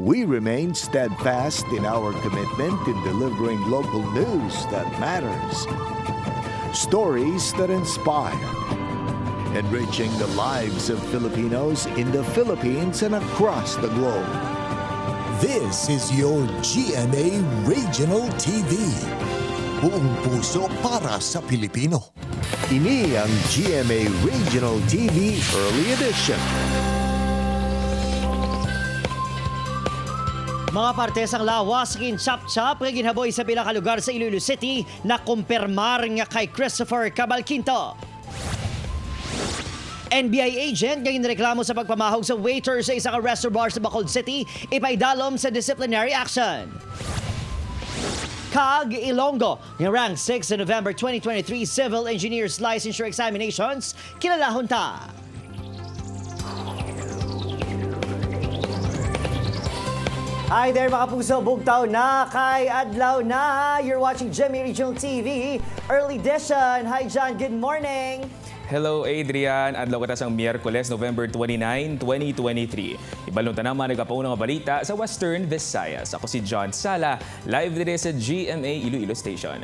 we remain steadfast in our commitment in delivering local news that matters. Stories that inspire. Enriching the lives of Filipinos in the Philippines and across the globe. This is your GMA Regional TV. Buong puso para sa Pilipino. Ini ang GMA Regional TV Early Edition. Mga partes ang lawas kin chap-chap nga ginhaboy sa pila ka lugar sa Iloilo City na kumpirmar nga kay Christopher Cabalquinto. NBI agent nga ginreklamo sa pagpamahog sa waiter sa isang restaurant bar sa Bacolod City ipaidalom sa disciplinary action. CAG Ilonggo, ng rank 6 sa November 2023 Civil Engineers Licensure Examinations, kilalahon ta. Hi there mga puso, bugtaw na kay adlaw na. You're watching GMA Regional TV, Early Edition. Hi John, good morning. Hello Adrian, adlaw katas ang Miyerkules, November 29, 2023. Ibalunta naman nagkapaunang balita sa Western Visayas. Ako si John Sala, live dito sa GMA Iloilo Station.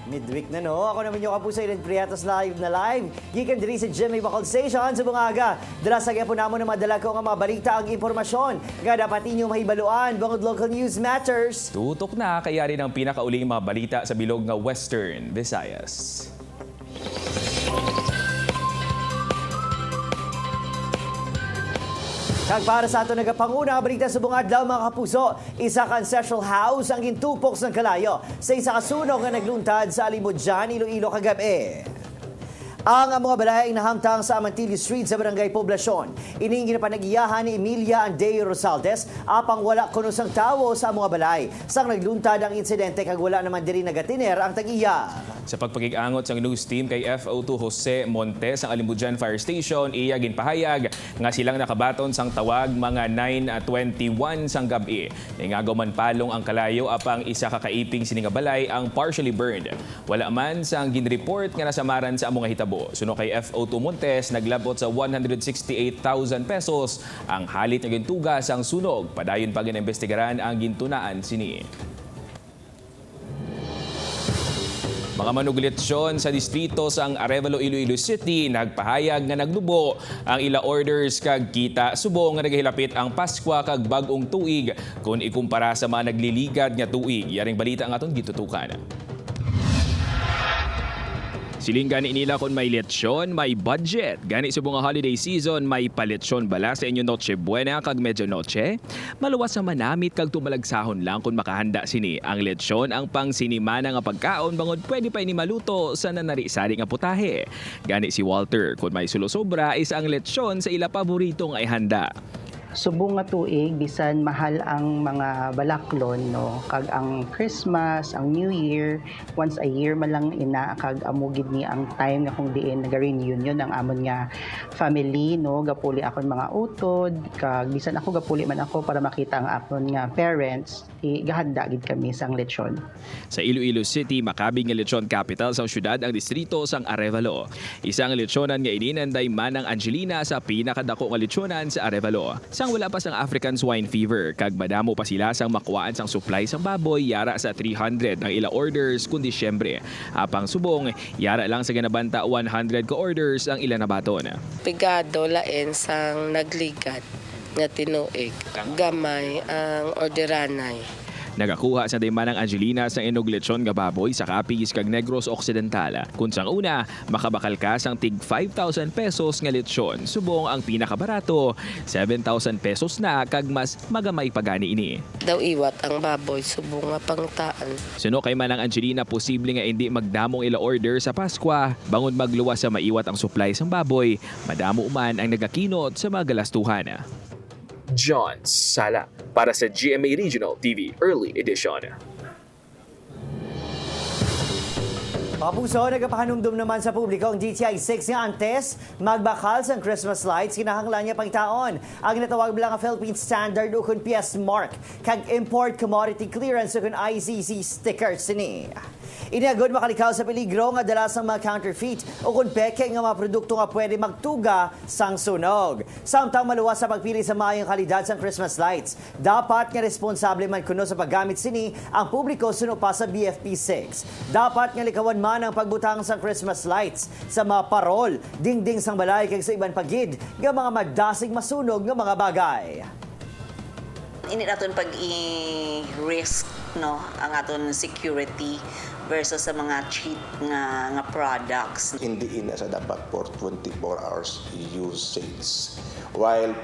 Midweek na no, ako naman yung kapuso ilan Priatos live na live. Gikan diri sa GMA Bacolod Station sa bungaga. Dala sa po namo na madala ko nga mga balita ang impormasyon. Nga dapat inyong mahibaluan, bangod local news matters. Tutok na kaya rin ang pinakauling mga balita sa bilog nga Western Visayas. Kag para sa ato nagapanguna balita sa bungad daw mga kapuso, isa ka ancestral house ang gintupok ng kalayo sa isa kasunog nga nagluntad sa Alimudjan, Iloilo kagabi. Ang mga balay nahamtang sa Amantillo Street sa Barangay Poblasyon. Ining ginapanagiyahan ni Emilia Andeo Rosaldes apang wala kunusang tawo sa mga balay. Sang nagluntad ang insidente kag wala naman diri nagatiner ang tag-iya. Sa pagpagig-angot sa news team kay FO2 Jose Montes ang Alimudjan Fire Station, iya ginpahayag nga silang nakabaton sang tawag mga 9:21 sang gabi. Ingagaw man palong ang kalayo apang isa ka kaiping sini nga balay ang partially burned. Wala man sang ginreport nga nasamaran sa among hitabo. Suno kay FO2 Montes, naglabot sa 168,000 pesos ang halit nga gintugas ang sunog. Padayon pa ginaimbestigaran ang gintunaan sini. Mga manuglitsyon sa distrito sang Arevalo, Iloilo City nagpahayag nga nagdubo ang ila orders kag kita subong nga nagahilapit ang Paskwa kag bag-ong tuig kung ikumpara sa mga nagliligad nga tuig. Yaring balita ang aton gitutukan. Siling gani nila kung may lechon, may budget. Gani sa bunga holiday season, may paletsyon bala sa inyo Noche Buena kag Medianoche. Maluwas sa manamit kag tumalagsahon lang kung makahanda sini. Ang lechon ang pang sinimana nga pagkaon bangod pwede pa ini maluto sa nanari-sari nga putahe. Gani si Walter, kung may sulo-sobra is ang lechon sa ila paboritong ay handa. Subong nga tuig bisan mahal ang mga balaklon no kag ang Christmas, ang New Year once a year man lang ina kag amugid ni ang time nga kung diin naga-reunion ang amon nga family no gapuli akon mga utod kag bisan ako gapuli man ako para makita ang akon nga parents gahanda gid kami sang lechon. Sa Iloilo City, makabing nga lechon capital sa syudad ang distrito sang Arevalo. Isang lechonan nga ininanday man ang Angelina sa pinakadako nga lechonan sa Arevalo. Sang wala pa sang African swine fever kag madamo pa sila sang makuhaan sang supply sang baboy yara sa 300 ang ila orders kun Disyembre. Apang subong yara lang sa ganabanta 100 ka orders ang ila nabaton. Pigado lain sang nagligat nga tinuig. Gamay ang orderanay. Nagakuha sa daymanang Angelina sa inog lechon nga baboy sa Capiz kag Negros Occidental. Kung sang una, makabakal ka sang tig 5,000 pesos nga lechon. Subong ang pinakabarato, 7,000 pesos na kag mas magamay pagani ini. Daw iwat ang baboy subong nga pangtaan. Suno kay manang Angelina, posible nga hindi magdamong ila order sa Paskwa. Bangon magluwas sa maiwat ang supply sang baboy. Madamo man ang nagakinot sa mga galastuhan. John Sala para sa GMA Regional TV Early Edition. Mga puso, nagpahanumdum naman sa publiko ang DTI 6 nga antes magbakal sa Christmas lights kinahanglan niya pangitaon. Ang natawag bilang Philippine Standard ukon PS Mark kag Import Commodity Clearance ukon ICC stickers sini. Iniagod makalikaw sa peligro nga dalasang mga counterfeit o kung peke nga mga produkto nga pwede magtuga sang sunog. Samtang maluwas sa pagpili sa maayong kalidad sang Christmas lights, dapat nga responsable man kuno sa paggamit sini ang publiko suno pa sa BFP6. Dapat nga likawan man ang pagbutang sang Christmas lights sa mga parol, dingding sang balay kag sa iban pagid nga mga magdasig masunog nga mga bagay. Ini naton pag i-risk no ang aton security versus sa mga cheap nga products. Hindi ina sa dapat for 24 hours usage. While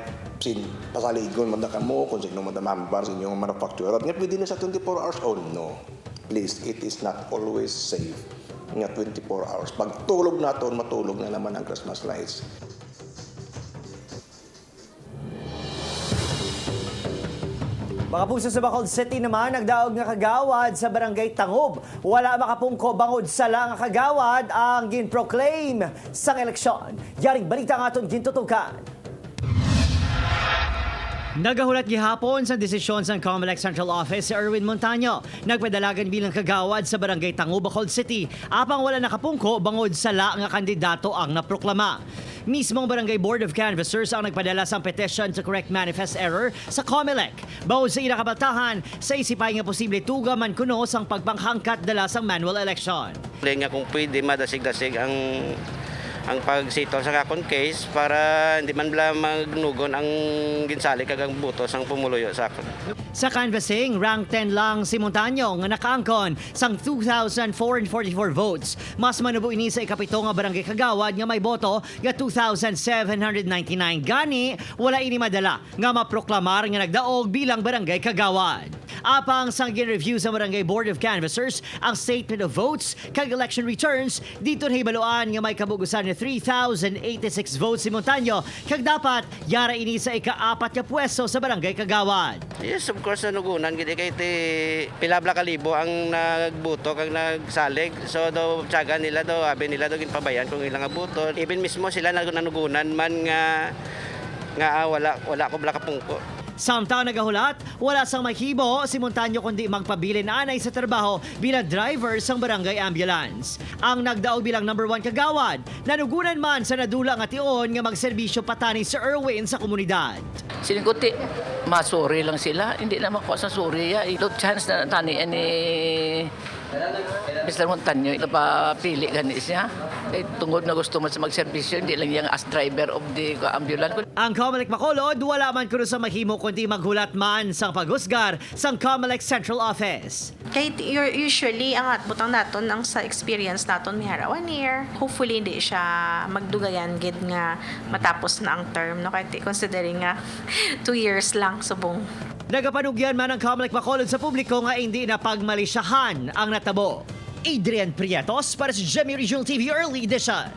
pasaligon man ka mo kung sino man mambar sa inyong manufacturer, nga pwede na sa 24 hours. Oh no, please, it is not always safe nga 24 hours. Pag tulog naton, matulog na naman ang Christmas lights. Mga puso sa Bacolod City naman, nagdaog nga kagawad sa Barangay Tangob. Wala makapungko bangod sa lang kagawad ang ginproclaim sang eleksyon. Yaring balita nga aton gintutukan. Nagahulat gihapon sa desisyon sa COMELEC Central Office si Erwin Montaño. Nagpadalagan bilang kagawad sa Barangay Tangob, Bacolod City. Apang wala nakapungko bangod sa la nga kandidato ang naproklama. Mismong Barangay Board of Canvassers ang nagpadala sa petition to correct manifest error sa COMELEC. Bawod sa inakabaltahan, sa isipay nga posible tuga man kuno sang pagpanghangkat dala sang manual election. Nga kung pwede madasig-dasig ang pagsito sa kakon case para hindi man bala magnugon ang ginsali kagang butos ang pumuluyo sa akon. Sa canvassing, rank 10 lang si Montaño nga nakaangkon sang 2,444 votes. Mas manubo ini sa ikapito nga barangay kagawad nga may boto nga 2,799. Gani, wala ini madala nga maproklamar nga nagdaog bilang barangay kagawad. Apang sang gin-review sa Barangay Board of Canvassers ang statement of votes kag election returns, dito na hibaluan nga may kabugusan nga 3,086 votes si Montaño kag dapat yara ini sa ika-4 nga pwesto sa Barangay Kagawad. Yes, of course, nanugunan gid kay ti pilabla kalibo ang nagbuto kag nagsalig. So do tiyaga nila do, abi nila do ginpabayan kung ilang buto. Even mismo sila nanugunan man nga wala ko bala kapungko. Samtang nagahulat, wala sang mahibo si Montaño kundi magpabilin anay sa trabaho bilang driver sang barangay ambulance. Ang nagdaog bilang number 1 kagawad, nanugunan man sa nadula nga tion nga magserbisyo patani sa Erwin sa komunidad. Sinikuti, masuri lang sila, hindi na makuha sa suri. Ito chance na tani ni Mr. Montaño, napapili gani siya. Tungod na gusto man sa magserbisyo, hindi lang yung as driver of the ambulance. Ang COMELEC Bacolod, wala man kuno sa mahimo kundi maghulat man sang paghusgar sang COMELEC Central Office. Kahit usually, ang atbutang naton ang sa experience naton may hara 1 year. Hopefully, hindi siya magdugayan gid nga matapos na ang term. No? Kahit considering nga 2 years lang subong. Nagapanugyan man ang COMELEC Bacolod sa publiko nga hindi na pagmalisyahan ang natabo. Adrian Prietos para sa GMA Regional TV Early Edition.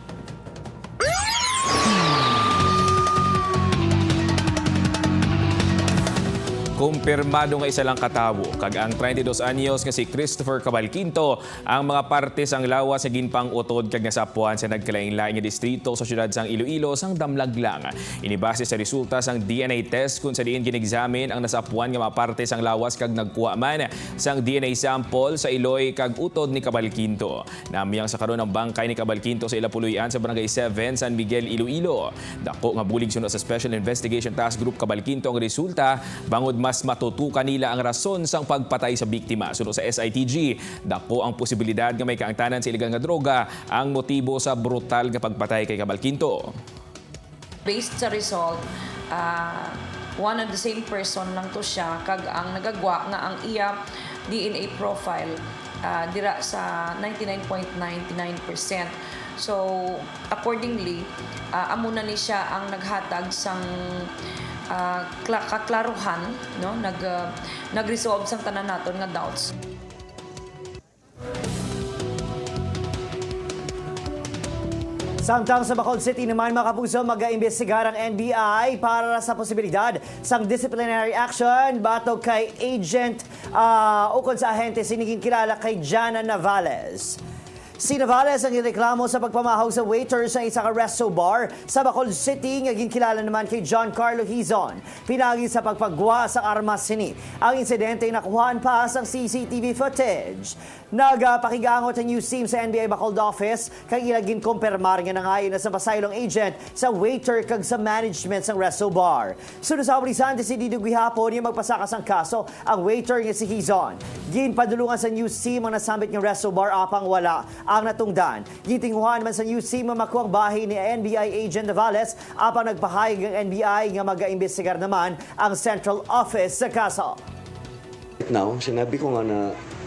Kumpirmado nga isa lang katawo kag ang 32 anyos nga si Christopher Cabalquinto ang mga parte sang lawas sa ginpang utod kag nasapuan sa nagkalain-lain nga distrito sa syudad sang Iloilo sang Damlaglang. Inibase sa resulta sang DNA test kung sa diin ginexamine ang nasapuan nga mga parte sang lawas kag nagkuha man sang DNA sample sa iloy kag utod ni Cabalquinto. Namiyang sa karon ang bangkay ni Cabalquinto sa Ilapuluyan sa Barangay 7 San Miguel, Iloilo. Dako nga bulig suno sa Special Investigation Task Group Cabalquinto ang resulta bangod mas matutukan nila ang rason sang pagpatay sa biktima. Suno sa SITG, dako ang posibilidad nga may kaangtanan sa iligal nga droga ang motibo sa brutal nga pagpatay kay Cabalquinto. Based sa result, one and the same person lang to siya kag ang nagagwa nga ang iya DNA profile dira sa 99.99%. So accordingly, amo na ni siya ang naghatag sang kaklaruhan, no? Nag-resolve sang tanan naton nga doubts. Samtang sa Bacolod City naman, mga kapuso, mag-aimbestigar ang NBI para sa posibilidad sang disciplinary action batok kay agent ukon sa ahente siniging kilala kay Jana Navales. Si Navales ang ireklamo sa pagpamahaw sa waiter sa isa ka resto bar sa Bacolod City, ngaging kilala naman kay John Carlo Hizon. Pinagi sa pagpagwa sa armas sini. Ang insidente ay nakuhaan pa sa CCTV footage. Nagpakigangot ang news team sa NBI Bacolod office kang ilagin kumpirmar nga nangayon na sa pasaylong agent sa waiter kag sa management ng resto bar. Sunod sa oblisan si Dido Guihapon yung magpasakas ang kaso ang waiter nga si Hizon. Ginpadulungan sa news team ang nasambit ng resto bar apang wala ang natungdan. Gitinguhan man sa news team ang makuang bahay ni NBI agent Navales apang nagpahayag ang NBI nga mag-aimbestigar naman ang central office sa kaso. Now, sinabi ko nga na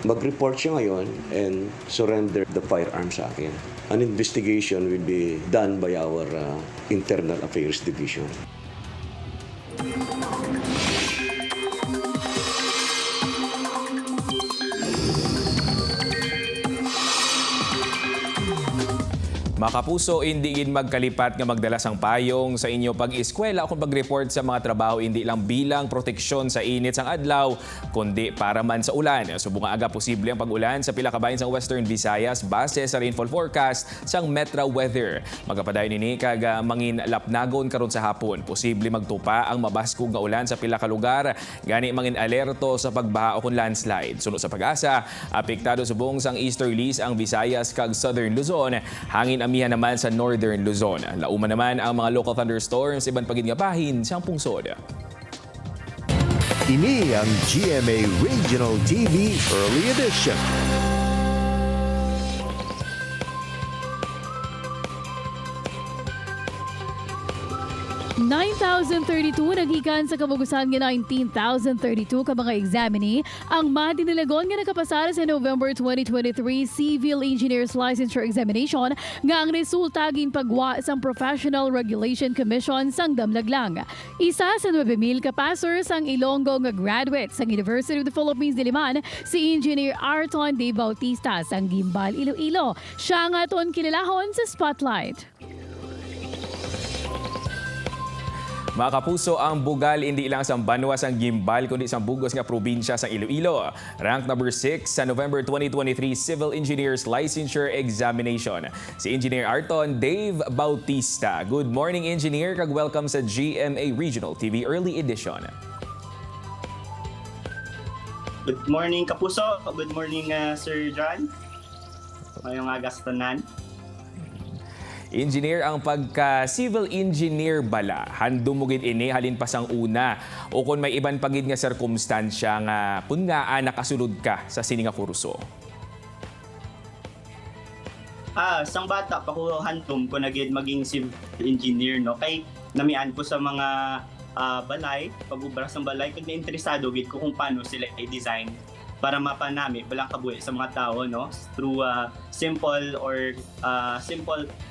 mag-report siya ngayon and surrender the firearm sa akin. An investigation will be done by our Internal Affairs Division. Makapuso, hindi gid magkalipat nga magdala sang payong sa inyo pag-eskwela o kung pag-report sa mga trabaho hindi lang bilang proteksyon sa init sang adlaw, kundi para man sa ulan. Subong nga aga posible ang pag-ulan sa pila ka bahin sang Western Visayas base sa rainfall forecast sang Metro Weather. Magapadayon ini kag mangin lapnagon karon sa hapon. Posible magtupa ang mabaskog nga ulan sa pila ka lugar. Gani mangin alerto sa pagbaha o kung landslide. Sunod sa pag-asa, apektado subong sang easterlies ang Visayas kag Southern Luzon. Hangin amihan naman sa Northern Luzon. Lauman naman ang mga local thunderstorms iban pagid nga bahin sa pungsod. Ini ang GMA Regional TV Early Edition. 9,032 nagikan sa kabugusan nga 19,032 ka mga examinee ang madinilagon nga nakapasara sa November 2023 Civil Engineers Licensure Examination nga ang resulta gin pagwa sang Professional Regulation Commission sang Damlaglang. Isa sa 9,000 ka passers ang Ilonggo nga graduate sang University of the Philippines Diliman si Engineer Arton De Bautista sang Gimbal, Iloilo. Siya nga aton kilalahon sa Spotlight. Mga kapuso, ang bugal hindi lang sa banwa sang Gimbal kundi sa bugos nga probinsya sa Iloilo. Rank number 6 sa November 2023 Civil Engineers Licensure Examination. Si Engineer Arton Dave Bautista. Good morning, Engineer, kag welcome sa GMA Regional TV Early Edition. Good morning, kapuso. Good morning, Sir John. Mayong aga sa tanan. Engineer, ang pagka-civil engineer bala, handom mo gid ini halin pa sang una o kung may iban pagid nga sirkumstansya nga pungaan nakasulod ka sa sini nga kurso? Sang bata pa ko handom ko nagid maging civil engineer, no? Kay namian ko sa mga balay, pag-ubra sa balay, kag na-interesado gid ko kung paano sila i-design para mapanami balang kabuhi sa mga tao, no, through simple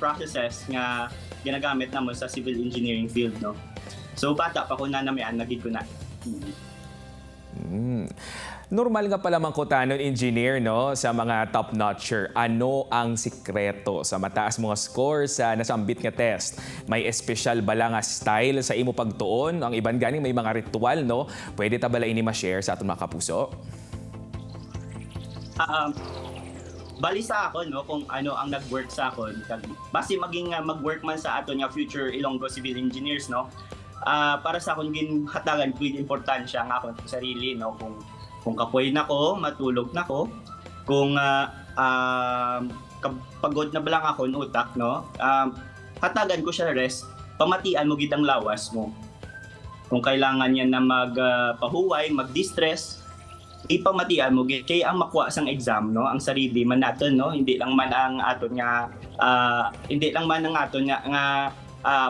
processes nga ginagamit namo sa civil engineering field, no. So bata pa ko na namian nagid ko na. Normal nga pala mangkutanon, engineer, no, sa mga top-notcher. Ano ang sikreto sa mataas mga scores sa nasambit nga test? May espesyal bala nga style sa imo pagtuon? Ang iban ganing may mga ritual, no? Pwede ta bala ini ma-share sa aton mga kapuso? Bali sa ako, no, kung ano ang nag-work sa akon, base maging mag-work man sa aton nga future Ilonggo civil engineers, no, para sa akon ginhatagan ko yung importansya nga akon sa sarili, no, kung kapoy na ko, matulog na ko, kung pagod na balang ako ng utak, no, hatagan ko siya rest, pamatian mo gid ang lawas mo. Kung kailangan niya na magpahuway, mag-distress, ipamatian mo gid kay ang makuha sang exam, no, ang sarili man naton, no, hindi lang man ang aton nga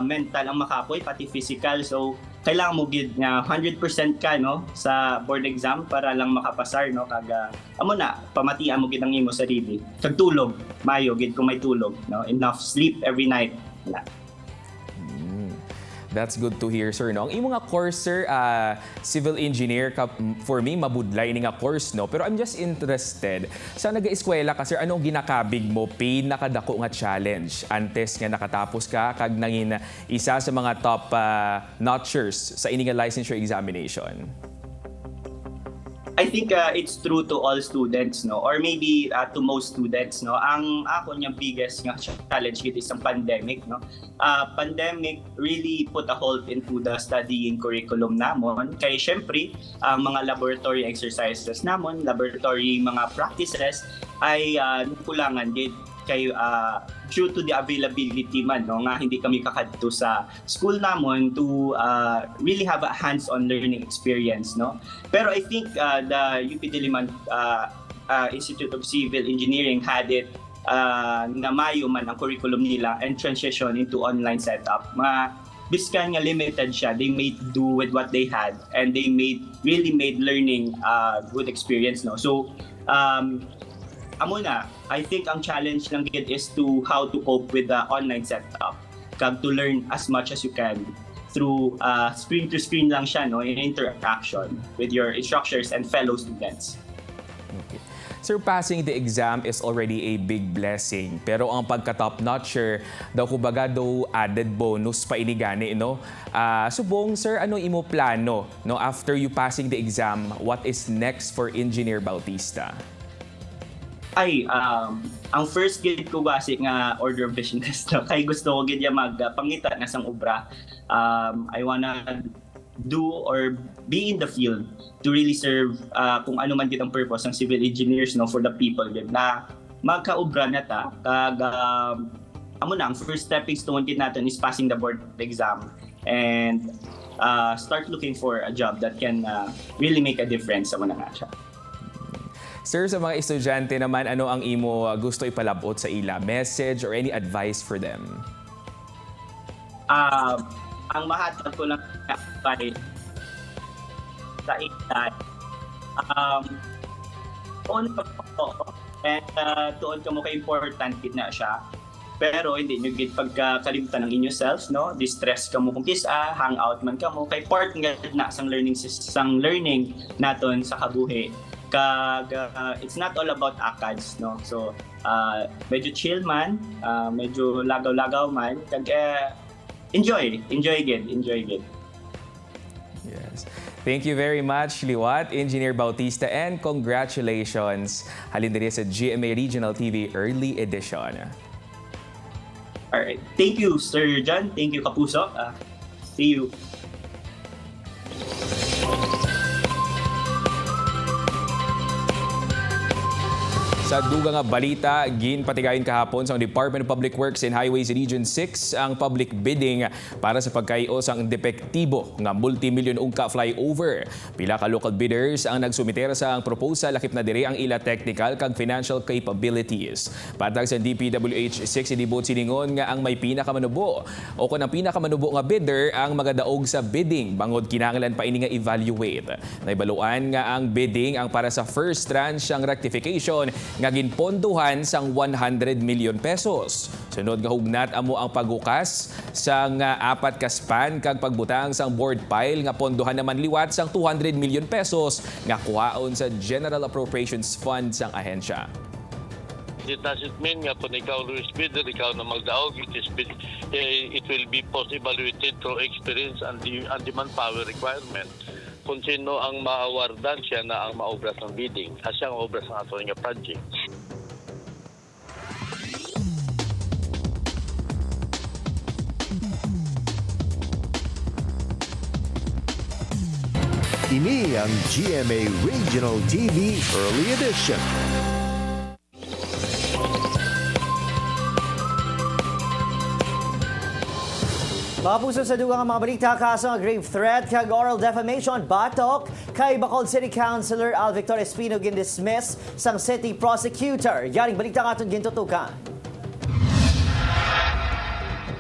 mental ang makapoy, pati physical. So kailangan mo gid nga 100% ka, no, sa board exam para lang makapasar, no, kag amo na pamatian mo gid ang imo sarili. Kag tulog mayo gid kung may tulog, no, enough sleep every night. That's good to hear, sir, no? Ang imo nga course, sir, civil engineer, for me, mabudlay ni nga course, no? Pero I'm just interested, sa nag-eskwela ka, sir, anong ginakabig mo, pinakadako nga challenge antes nga nakatapos ka, kag nangin isa sa mga top notchers sa ini nga licensure examination? I think it's true to all students, no, or maybe to most students, no. Ang ako niya biggest nga challenge gid is ang pandemic, no. Pandemic really put a halt into the studying curriculum namon. Kay syempre ang mga laboratory exercises namon, laboratory mga practices ay kulangan gid kay due to the availability man, no, nga hindi kami kakadto sa school namon to really have a hands-on learning experience, no. Pero I think the UP Diliman Institute of Civil Engineering had it na mayo man ang curriculum nila and transition into online setup. Biskan nga limited siya, they made do with what they had and they really made learning good experience, no. So amo na, I think ang challenge lang gid is to how to cope with the online setup. Kag to learn as much as you can through screen to screen lang siya, no, in interaction with your instructors and fellow students. Okay. Sir, passing the exam is already a big blessing. Pero ang pagka-top-notcher, daw kumbaga daw added bonus pa inigani, no? Subong, sir, ano imo plano, no, after you passing the exam? What is next for Engineer Bautista? Ang first gid ko basic nga order of business, no, kay gusto ko gid ya magpangita nga sang obra. I wanna do or be in the field to really serve kung ano man gid ang purpose ng civil engineers, no, for the people gid na magkaobra na ta. Kag amo na ang first stepping stone gid natin is passing the board exam and start looking for a job that can really make a difference sa mga nga siya. Sir, sa mga estudyante naman, ano ang imo gusto ipalabot sa ila? Message or any advice for them? Ang mahatag ko lang advice sa ila, tuon ka mo and tuon ka mo ka-important na siya. Pero hindi nyo gid pagkalimutan ng inyo self, no? Distress ka mo kung kisa, hangout man ka mo, kay part nga na sang learning naton sa kabuhi. Kag it's not all about ACADS, no. So medyo chill man, medyo lagaw-lagaw man, kag enjoy gid. Yes. Thank you very much, Liwat, Engineer Bautista, and congratulations. Halin diri sa GMA Regional TV Early Edition. Alright. Thank you, Sir John. Thank you, Kapuso. See you. Sa dugang nga balita, ginpatigayon kahapon sa Department of Public Works and Highways Region 6 ang public bidding para sa pagkaios ang depektibo nga multi-million ungka flyover. Pila ka local bidders ang nagsumitera sa ang proposal, lakip na dire ang ila technical kag financial capabilities. Patag sa DPWH 6, inibot siningon nga ang may pinakamanubo o kung ang pinakamanubo nga bidder ang magadaog sa bidding bangod kinahanglan pa ini nga evaluate. Naibaluan nga ang bidding ang para sa first tranche ang rectification nga ginponduhan sang 100 million pesos. Sunod nga hugnat amo ang paghukas sang 4 ka span kag pagbutang sang board pile nga ponduhan naman liwat sang 200 million pesos nga kuhaon sa General Appropriations Fund sang ahensya. It doesn't mean nga kung ikaw Luis bidder, ikaw na magdaog, it will be possible through experience and the manpower requirement. Kung sino ang maawardan, siya na ang maobras ng bidding. Siya ang maobras ng ato nga project. Ini ang GMA Regional TV Early Edition. Mga puso sa dugang mga balita, kaso nga grave threat kag oral defamation batok kay Bacolod City Councilor Al Victor Espino gindismiss sang city prosecutor. Yaring balita nga itong gintutukan.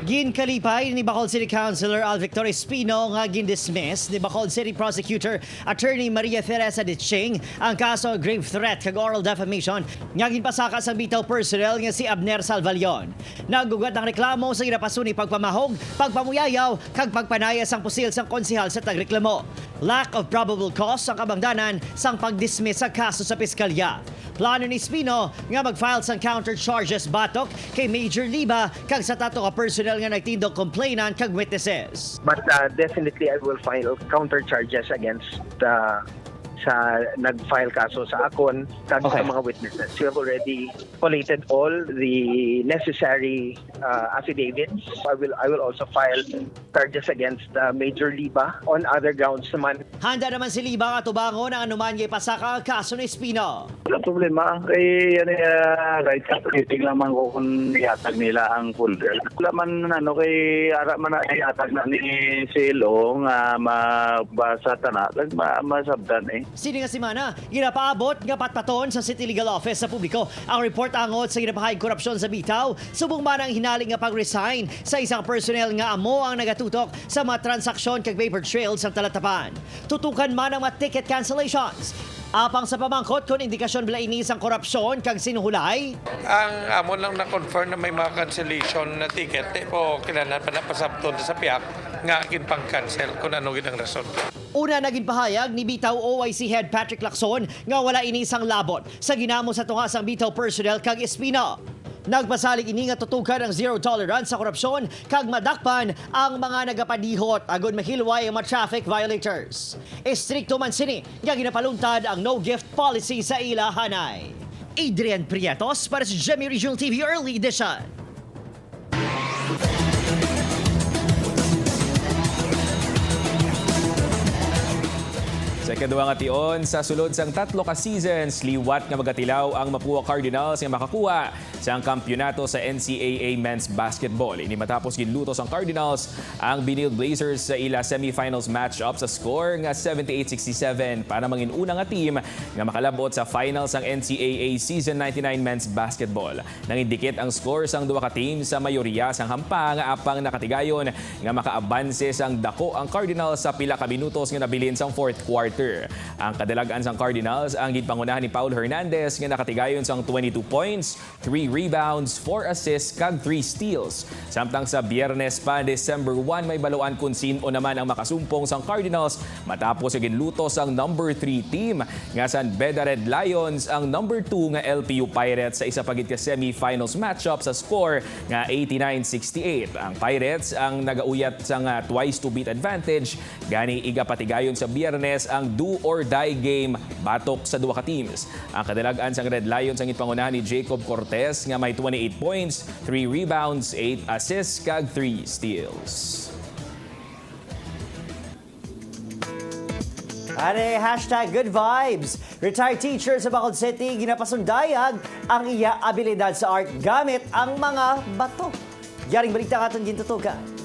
Ginkalipay ni Bacolod City Councilor Al Victor Espino nga gindismiss ni Bacolod City Prosecutor Attorney Maria Teresa Ditching ang kaso grave threat kag oral defamation nga ginpasaka sa bitaw personnel nga si Abner Salvalion. Nagugat ng reklamo sa ginapasuni pagpamahog, pagpamuyayaw kag pagpanayas ang pusil sang konsehal sa tagreklamo. Lack of probable cause ang kabangdanan sang pagdismiss sa kaso sa piskalya. Plano ni Espino nga mag-file sang counter charges batok kay Major Liba kag sa tato ka personnel nga nagtindog complainant kag witnesses. But definitely I will file counter charges against sa nag-file kaso sa akon kag sa mga witnesses. We have already collated all the necessary affidavits. I will also file charges against Major Liba on other grounds naman. Handa naman si Liba katubangon ang anuman ngay pasaka ang kaso ni Espino. Wala problema kay right titig lamang ko kung iatag nila ang folder. Wala man kay ara man iatag na ni Selo nga mabasa tana masabdan Sini nga simana, ginapaabot nga patpaton sa City Legal Office sa publiko ang report angot sa ginapahayag korupsyon sa bitaw. Subong man ang hinaling nga pag-resign sa isang personnel nga amo ang nagatutok sa mga transaksyon kag paper trails sa Talatapan. Tutukan man ang mga ticket cancellations. Apang sa pamangkot kung indikasyon bila inis ang korupsyon kag sinuhulay. Ang amo lang na-confirm na may mga cancellation na ticket po kailangan pa napasabton sa piyak nga akin pang-cancel kung ano ang rason. Una naging pahayag ni Bitaw OIC Head Patrick Lacson nga wala inisang labot sa ginamo sa tunga sang Bitaw personnel kag Espino. Nagpasalig ini nga tutukan ang zero tolerance sa korupsyon kag madakpan ang mga nagapadihot agud mahilway ang mga traffic violators. Estrikto man sini nga ginapaluntad ang no gift policy sa ilahanay. Adrian Prietos para sa GMA Regional TV Early Edition. Sa ikaduwa nga tion, sa sulod sang 3 ka seasons, liwat nga magatilaw ang Mapua Cardinals nga makakuha sa kampyonato sa NCAA Men's Basketball. Ini matapos ginlutos ang Cardinals ang Benil Blazers sa ila semifinals matchup sa score nga 78-67 para mangin una nga team nga makalabot sa finals ang NCAA Season 99 Men's Basketball. Nangindikit ang score sang duwa ka team sa mayoriya sang hampa nga apang nakatigayon nga makaabanse sang dako ang Cardinals sa pila ka minutos nga nabilin sang fourth quarter. Ang kadalagan sang Cardinals ang ginpangunahan ni Paul Hernandez nga nakatigayon sang 22 points, 3 rebounds, 4 assists kag 3 steals. Samtang sa Biyernes pa December 1 may baluan kung sino naman ang makasumpong sang Cardinals matapos ginlutos ang number 3 team nga San Beda Red Lions ang number 2 nga LPU Pirates sa isa pagit ka semi-finals matchup sa score nga 89-68. Ang Pirates ang nagauyat sang twice to beat advantage gani iga patigayon sa Biyernes ang do or die game batok sa duwa ka teams. Ang kadalagan sang Red Lions ang ipangunahan ni Jacob Cortez nga may 28 points, 3 rebounds, 8 assists kag 3 steals. Are hashtag good vibes. Retired teacher sa Bacolod City ginapasundayag ang iya abilidad sa art gamit ang mga bato. Yaring balita katon gintutukan.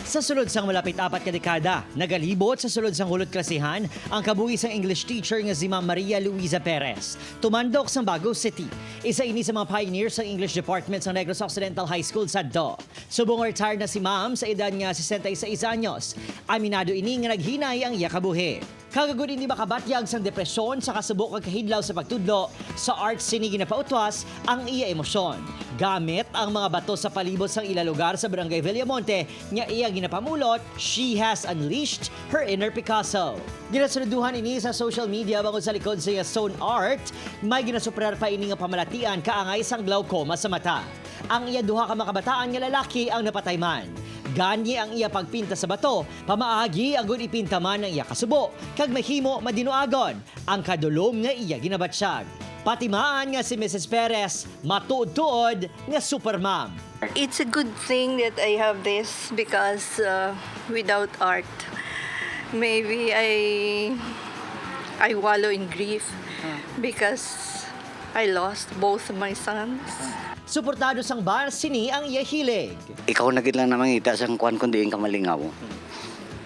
Sa sulod sang malapit 4 ka dekada, nagalibot sa sulod sang hulot klasihan ang kabuhi sang English teacher nga si Ma'am Maria Luisa Perez. Tumandok sa Baguio City. Isa ini sa mga pioneers ng English Department sa Negros Occidental High School sa Do. Subong retired na si Ma'am sa edad nga 66 anyos. Aminado ini nga naghinay ang iya kabuhi. Kagagod hindi makabatyag sang depresyon sa kasubok kag kahidlaw sa pagtudlo, sa art sini ginapautwas ang iya emosyon. Gamit ang mga bato sa palibot sang ila lugar sa Barangay Villamonte nga iya ginapamulot, she has unleashed her inner Picasso. Ginasuluduhan ini sa social media bangod sa likod sa iya stone art, may ginasuprar pa ini nga pamalatian kaangay sang glaucoma sa mata. Ang iya duha ka makabataan nga lalaki ang napatay man. Ganyi ang iya pagpinta sa bato, pamaagi ang ipinta man ng iya kasubo, kag mahimo madinuagon ang kadulom nga iya ginabatsyag. Patimaan nga si Mrs. Perez, matuod-tuod nga supermom. It's a good thing that I have this because without art, maybe I wallow in grief because I lost both of my sons. Suportado sang bar sini ang iya hilig. Ikaw na gid lang na mangita sa kuan kun diin ka malingaw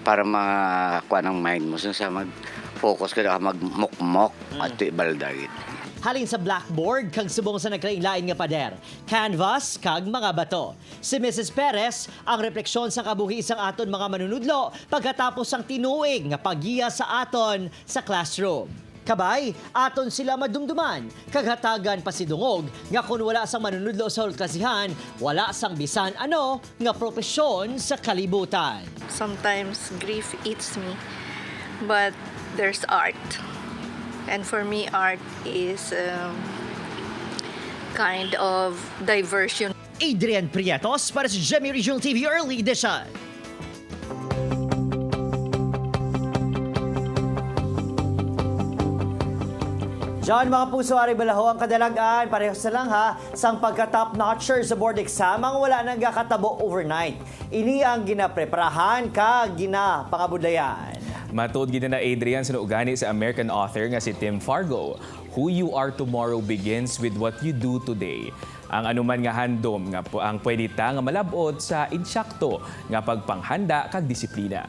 para makuan ang mind mo sa mag-focus ka magmukmok at ibaldagit. Halin sa blackboard kag subong sa nagkalain-lain nga pader, canvas kag mga bato. Si Mrs. Perez ang refleksyon sa kabuhi sang aton mga manunudlo pagkatapos sang tinuig nga paggiya sa aton sa classroom. Kabay, aton sila madumduman, kaghatagan pasidungog, nga kung wala sang manunudlo sa klasihan, wala sang bisan ano nga propesyon sa kalibutan. Sometimes grief eats me, but there's art. And for me, art is kind of diversion. Adrian Prietos para sa GMA Regional TV Early Edition. John, mga puso, ari balaho ang kadalagan. Parehas na lang ha, sang pagka-top notcher sa board exam ang wala nang kakatabo overnight. Ini ang ginapreparahan ka pangabudayan. Matod gina na Adrian sa ugani sa American author nga si Tim Fargo. Who you are tomorrow begins with what you do today. Ang anuman nga handom nga ang pwede ta nga malabot sa insyakto nga pagpanghanda kag disiplina.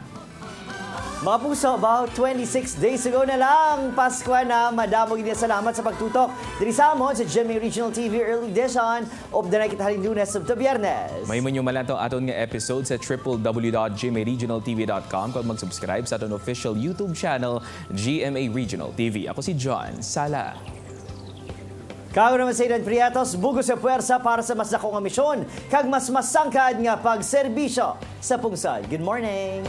Mga puso, about 26 days ago na lang, Pasko na. Madamo gini salamat sa pagtutok. Diri sa amon sa GMA Regional TV Early Edition of the night halin Lunes to Biyernes. May munyo malanto aton nga episode sa www.gmaregionaltv.com kung mag-subscribe sa aton official YouTube channel, GMA Regional TV. Ako si John Sala. Kago naman sa Idan Prietos, bugo sa puwersa para sa mas dakong misyon, kag mas masangkad nga pagserbisyo sa pungsod. Good morning!